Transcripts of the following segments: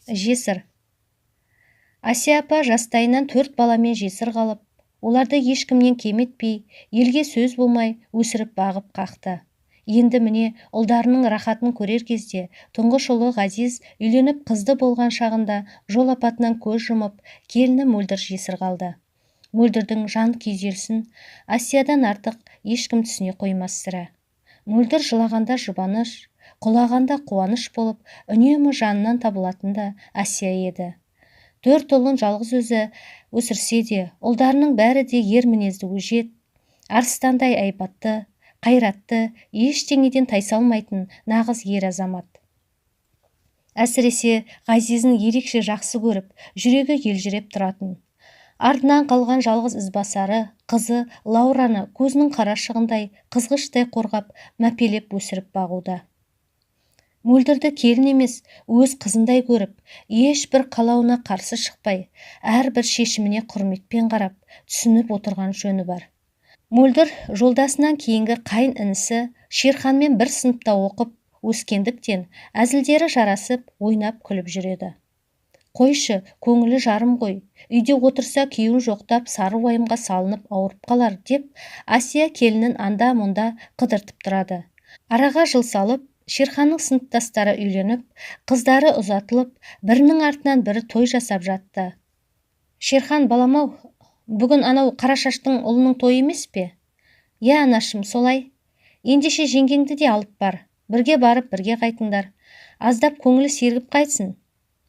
Жесір. Асия апа жастайынан 4 баламен жесір қалып, оларды ешкімнен кем етпей, елге сөз болмай өсіріп бағып қақты. Енді міне ұлдарының рахатын көрер кезде тұңғыш ұлы Ғазиз үйленіп қызды болған шағында жол апатынан көз жұмып, келіні Мөлдір жесір қалды. Мөлдірдің жан күйзелсін Асиядан артық ешкім түсіне қоймас сірә. Мөлдір жылағанда жұбаныш, құлағанда қуаныш болып, үнемі жанынан табылатын да Асия еді. 4 ұлын жалғыз өзі өсірсе де, ұлдарының бәрі де ер мінезді өжет, арыстандай айбатты, қайратты, ештеңеден тайсалмайтын нағыз ер азамат. Әсіресе Ғазизін ерекше жақсы көріп, жүрегі елжіреп тұратын. Артынан қалған жалғыз ізбасары, қызы Лаураны көзінің қарашығындай, қызғыштай қорғап, мәпелеп өсіріп бағуда. Мөлдірді келін емес, өз қызындай көріп, ешбір қалауына қарсы шықпай, әрбір шешіміне құрметпен қарап, түсініп отырған жөні бар. Мөлдір жолдасынан кейінгі қайын інісі Шерханмен бір сыныпта оқып өскендіктен әзілдері жарасып, ойнап күліп жүреді. Қойшы, көңілі жарым ғой, үйде отырса күйеуін жоқтап сары уайымға салынып ауырып қалар деп, Асия келінін анда-мұнда қыдыртып тұрады. Араға жыл салып, Шерханның сыныптастары үйленіп, қыздары ұзатылып, бірінің артынан бірі той жасап жатты. Шерхан, балам-ау, бүгін анау Қарашаштың ұлының тойы емес пе? Я, анашым, солай. Ендеше жеңгеңді де алып бар. Бірге барып, бірге қайтыңдар. Аздап көңілі сергіп қайтсын.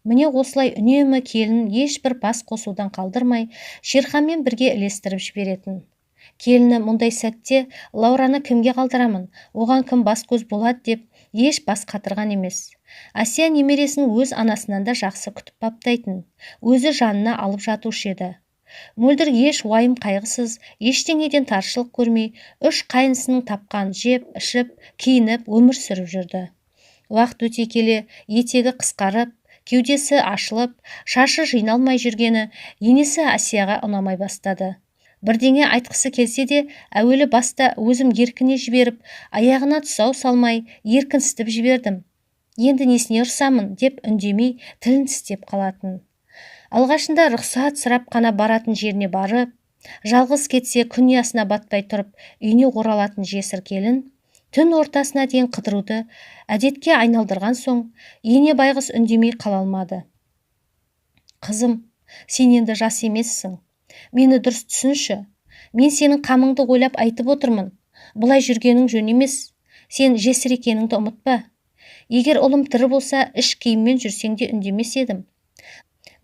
Міне осылай үнемі келін ешбір бас қосудан қалдырмай, Шерханмен бірге ілестіріп жіберетін. Келіні мұндай сәтте Лаураны кімге қалдырамын, оған кім бас көз болады деп еш бас қатырған емес. Асия немересін өз анасынан да жақсы күтіп баптайтын, өзі жанына алып жатушы еді. Мөлдір еш уайым қайғысыз, ештеңеден таршылық көрмей, 3 қайнысының тапқан жеп, ішіп, киініп, өмір сүріп жүрді. Уақыт өте келе, етегі қысқарып, кеудесі ашылып, шашы жиналмай жүргені енесі Асияға ұнамай бастады. Бірдеңе айтқысы келсе де, әуелі баста өзім еркіне жіберіп, аяғына тұсау салмай, еркінсітіп жібердім. Енді несіне ұрсамын деп үндемей, тілін тістеп қалатын. Алғашында рұқсат сұрап қана баратын жеріне барып, жалғыз кетсе күн ұясына батпай тұрып, үйіне оралатын жесір келін, түн ортасына дейін қыдыруды әдетке айналдырған соң, ене байғыз үндемей қала алмады. Қызым, сен енді жас емессің. Мені дұрыс түсінші. Мен сенің қамыңды ойлап айтып отырмын. Бұлай жүргенің жөн емес. Сен жесір екеніңді ұмытпа. Егер ұлым тірі болса, іш киіммен жүрсең де үндемес едім.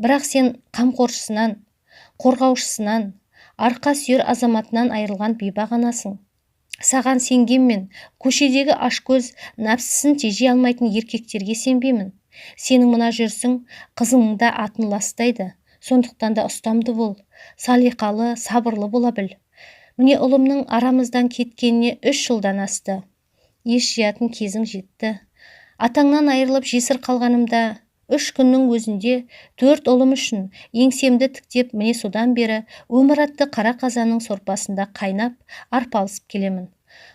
Бірақ сен қамқоршысынан, қорғаушысынан, арқа сүйер азаматынан айырылған бейбақ анасың. Саған сенгенмен, көшедегі ашкөз, нәпсісін тежей алмайтын еркектерге сенбеймін. Сенің мына жүрсің, қызыңның да атын ластайды. Сондықтан да ұстамды бол, салиқалы, сабырлы бола біл. Міне ұлымның арамыздан кеткеніне 3 жылдан асты. Еш жиятын кезің жетті. Атаңнан айырылып жесір қалғанымда 3 күннің өзінде 4 ұлым үшін еңсемді тіктеп, міне содан бері өмір атты қара қазанның сорпасында қайнап, арпалысып келемін.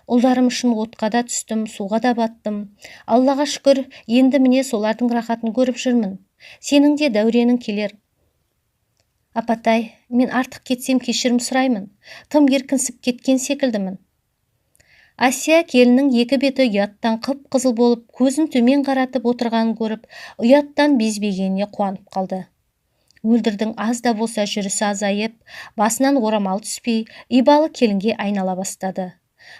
Ұлдарым үшін отқа да түстім, суға да баттым. Аллаға шүкір, енді міне солардың рахатын көріп жүрмін. Сенің де дәуренің келер. Апатай, мен артық кетсем кешірім сұраймын. Тым еркінсіп кеткен секілдімін. Асия келінің екі беті ұяттан қып-қызыл болып, көзін төмен қаратып отырғанын көріп, ұяттан безбегеніне қуанып қалды. Мөлдірдің аз да болса жүрісі азайып, басынан орамал түспей, ибалы келінге айнала бастады.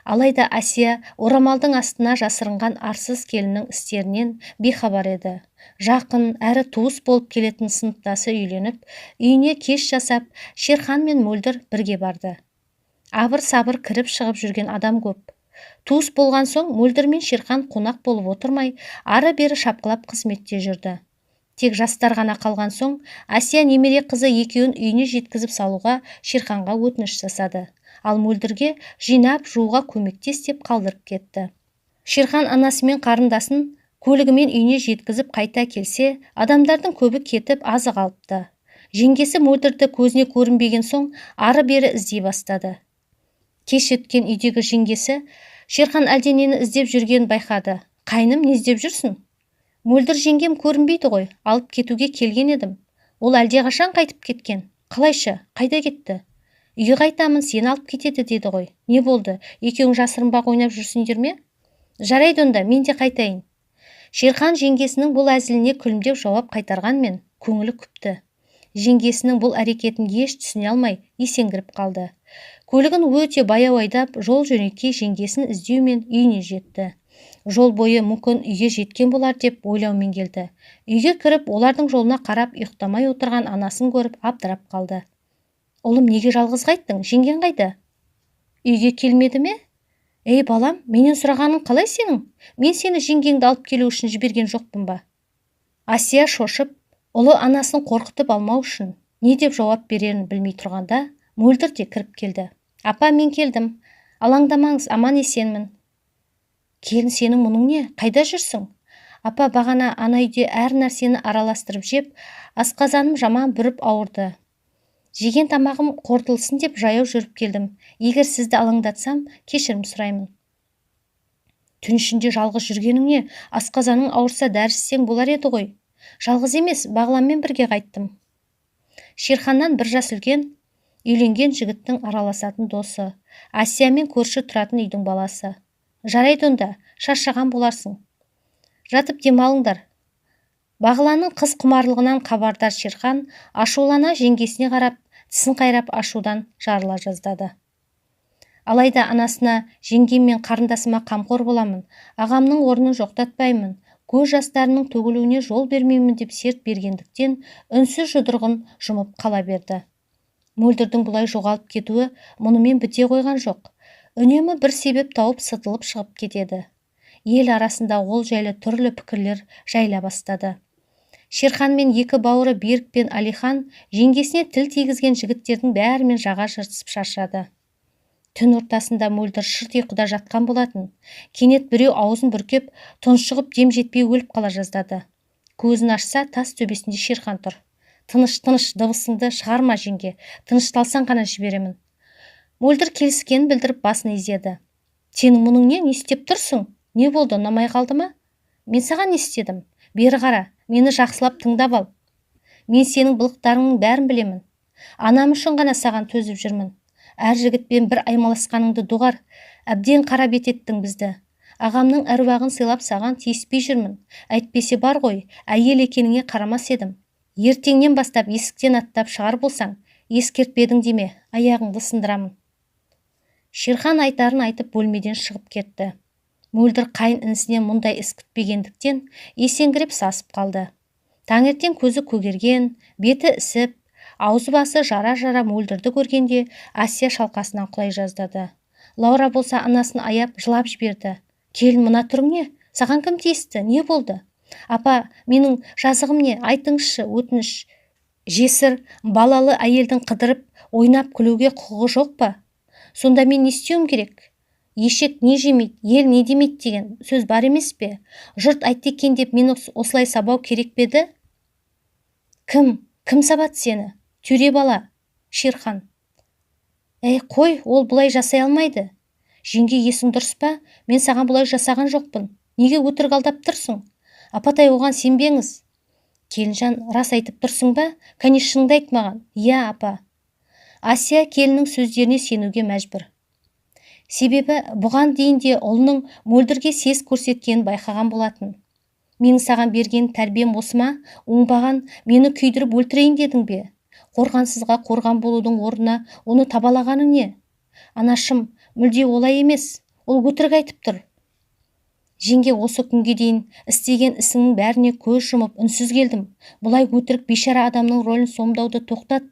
Алайда Асия орамалдың астына жасырынған арсыз келіннің істерінен бейхабар еді. Жақын, әрі туыс болып келетін сыныптасы үйленіп, үйіне кеш жасап, Шерхан мен Мөлдір бірге барды. Абыр-сабыр кіріп шығып жүрген адам көп. Туыс болған соң Мөлдір мен Шерхан қонақ болып отырмай, ары-бері шапқылап қызметте жүрді. Тек жастар ғана қалған соң, Асия немере қызы екеуін үйіне жеткізіп салуға Шерханға өтініш жасады. Ал Мөлдірге жинап жууға көмектес деп қалдырып кетті. Шерхан анасымен қарындасын көлігімен үйіне жеткізіп қайта келсе, адамдардың көбі кетіп азы қалыпты. Жеңгесі Мөлдірді көзіне көрінбеген соң, ары-бері іздей бастады. Кеш өткен үйдегі жеңгесі Шерхан әлденені іздеп жүргенін байқады. Қайным, не іздеп жүрсің? Мөлдір жеңгем көрінбейді ғой, алып кетуге келген едім. Ол әлдеқашан қайтып кеткен. Қалайша, қайда кетті? Үйге қайтамын, сені алып кетеді деді ғой. Не болды, екеуің жасырынбақ ойнап жүрсіңдер ме? Жарайды онда, мен де қайтайын. Шерхан жеңгесінің бұл әзіліне күлімдеп жауап қайтарғанмен көңілі күпті. Жеңгесінің бұл әрекетін еш түсіне алмай есеңгіріп қалды. Көлігін өте баяу айдап, жол жөнекей жеңгесін іздеумен үйіне жетті. Жол бойы мүмкін үйге жеткен болар деп ойлаумен келді. Үйге кіріп, олардың жолына қарап ұйықтамай отырған анасын көріп абдырап қалды. Ұлым, неге жалғыз қайттың? Жеңген қайда? Үйге келмеді ме? Ей балам, менен сұрағаның қалай сенің? Мен сені жеңгеңді алып келу үшін жіберген жоқпын ба? Асия шошып, ұлы анасын қорқытып алмау үшін не деп жауап берерін білмей тұрғанда, Мөлдір де кіріп келді. Апа, мен келдім. Алаңдамаңыз, аман есенмін. Келін, сенің мұның не? Қайда жүрсің? Апа, бағана ана үйде әр нәрсені араластырып жеп, асқазаным жаман бүріп ауырды. Жеген тамағым қорытылсын деп жаяу жүріп келдім. Егер сізді алаңдатсам, кешірім сұраймын. Түн ішінде жалғыз жүргенің не? Асқазаның ауырса дәрі ішсең болар еді ғой. Жалғыз емес, Бағланмен бірге қайттым. Шерханнан бір жас үлкен, үйленген жігіттің араласатын досы. Асиямен көрші тұратын үйдің баласы. Жарайды онда, шаршаған боларсың. Жатып демалыңдар. Бағланның қыз құмарлығынан қабардар Шерхан ашулана жеңгесіне қарап, тісін қайрап ашудан жарыла жаздады. Алайда анасына, жеңгем мен қарындасыма қамқор боламын, ағамның орнын жоқтатпаймын, көз жастарының төгілуіне жол бермеймін деп серт бергендіктен үнсіз жұдырығын жұмып қала берді. Мөлдірдің бұлай жоғалып кетуі мұнымен біте қойған жоқ. Үнемі бір себеп тауып сытылып шығып кетеді. Ел арасында ол жайлы түрлі пікірлер жайыла бастады. Шерхан мен екі бауыры Берік пен Алихан жеңгесіне тіл тигізген жігіттердің бәрімен жаға жыртысып шаршады. Түн ортасында Мөлдір шырт ұйқыда жатқан болатын. Кенет біреу аузын бүркеп, тұншығып дем жетпей өліп қала жаздады. Көзін ашса, тас төбесінде Шерхан тұр. Тыныш, дыбысыңды шығарма жеңге, тынышталсаң ғана жіберемін. Мөлдір келіскенін білдіріп басын изеді. Сенің мұның не істеп тұрсың? Не болды, ұнамай қалды ма? Мен саған не істедім? Бері қара, мені жақсылап тыңдап ал. Мен сенің былықтарыңның бәрін білемін. Анам үшін ғана саған төзіп жүрмін. Әр жігітпен бір аймаласқаныңды доғар, әбден қарап еттің бізді. Ағамның әруағын сыйлап саған тиіспей жүрмін. Әйтпесе бар ғой, әйел екеніңе қарамас едім. Ертеңнен бастап есіктен аттап шығар болсаң, ескертпедің деме, аяғыңды сындырамын. Шерхан айтарын айтып бөлмеден шығып кетті. Мөлдір қайын інісінен мұндай іс күтпегендіктен есеңгіреп сасып қалды. Таңертең көзі көгерген, беті ісіп, аузы басы жара-жара Мөлдірді көргенде Асия шалқасынан құлай жаздады. Лаура болса анасын аяп жылап жіберді. Келін, мына түрің не? Саған кім тиісті? Не болды? Апа, менің жазығым не? Айтыңызшы, өтініш. Жесір, балалы әйелдің қыдырып, ойнап күлуге құқығы жоқ па? Сонда мен не істеуім керек? Ешек не жемейді, ел не демейді деген сөз бар емес пе? Жұрт айтты екен деп мені осылай сабау керек пе еді? Кім сабады сені? Төре бала, Шерхан. Қой, ол бұлай жасай алмайды. Жеңге, есің дұрыс па? Мен саған бұлай жасаған жоқпын. Неге өтірік алдап тұрсың? Апатай, оған сенбеңіз. Келінжан, рас айтып тұрсың ба? Кәне, шыныңды айт маған. Иә, апа. Асия келіннің сөздеріне сенуге мәжбүр. Себебі бұған дейін де ұлының Мөлдірге сес көрсеткенін байқаған болатын. Менің саған берген тәрбием осы ма? Оңбаған, мені күйдіріп өлтірейін дедің бе? Қорғансызға қорған болудың орнына оны табалағаның не? Анашым, мүлде олай емес. Ол өтірік айтып тұр. Жеңге, осы күнге дейін істеген ісіңнің бәріне көз жұмып үнсіз келдім. Бұлай өтірік бейшара адамның рөлін сомдауды тоқтат.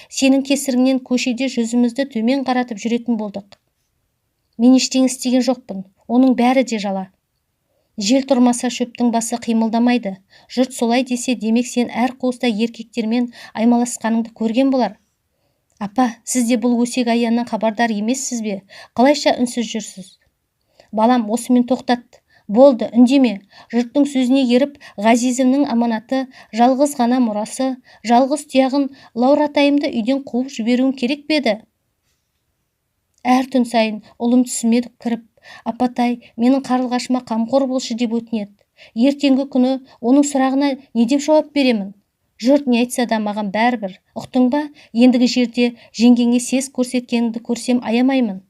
Сенің кесіріңнен көшеде жүзімізді төмен қаратып жүретін болдық. Мен ештеңе істеген жоқпын. Оның бәрі де жала. Жел тұрмаса шөптің басы қимылдамайды. Жұрт солай десе, демек сен әр қуыста еркектермен аймаласқаныңды көрген болар. Апа, сіз де бұл өсек аяңнан хабардар емессіз бе? Қалайша үнсіз жүрсіз? Балам, осымен тоқтат. Болды, үндеме. Жұрттың сөзіне еріп, ғазизімнің аманаты, жалғыз ғана мұрасы, жалғыз тұяғын Лауратайымды үйден қуып жіберуің керек пе еді? Әр түн сайын ұлым түсіме кіріп, апатай, менің қарлығашыма қамқор болшы деп өтінеді. ертеңгі күні оның сұрағына не деп жауап беремін? Жұрт не айтса да маған бәрібір. Ұқтың ба? Ендігі жерде жеңгеңе сес көрсеткеніңді көрсем аямаймын.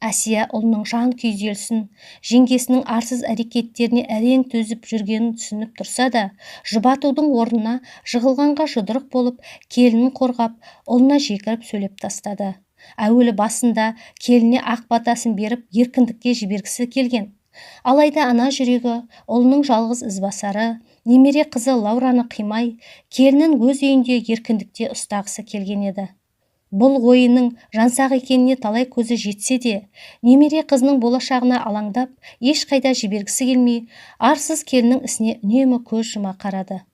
Әсия ұлының жан күйзелісін, жеңгесінің арсыз әрекеттеріне әрең төзіп жүргенін түсініп тұрса да, жұбатудың орнына жығылғанға жұдырық болып, келінін қорғап, ұлына жекіріп сөйлеп тастады. Әуелі басында келіне ақ батасын беріп, еркіндікке жібергісі келген. Алайда ана жүрегі, ұлының жалғыз ізбасары, немере қызы Лаураны қимай, келінін өз үйінде еркіндікте ұстағысы келген еді. Бұл ойының жансақ екеніне талай көзі жетсе де, немере қызының болашағына алаңдап, ешқайда жібергісі келмей, арсыз келіннің ісіне үнемі көз жұма қарады.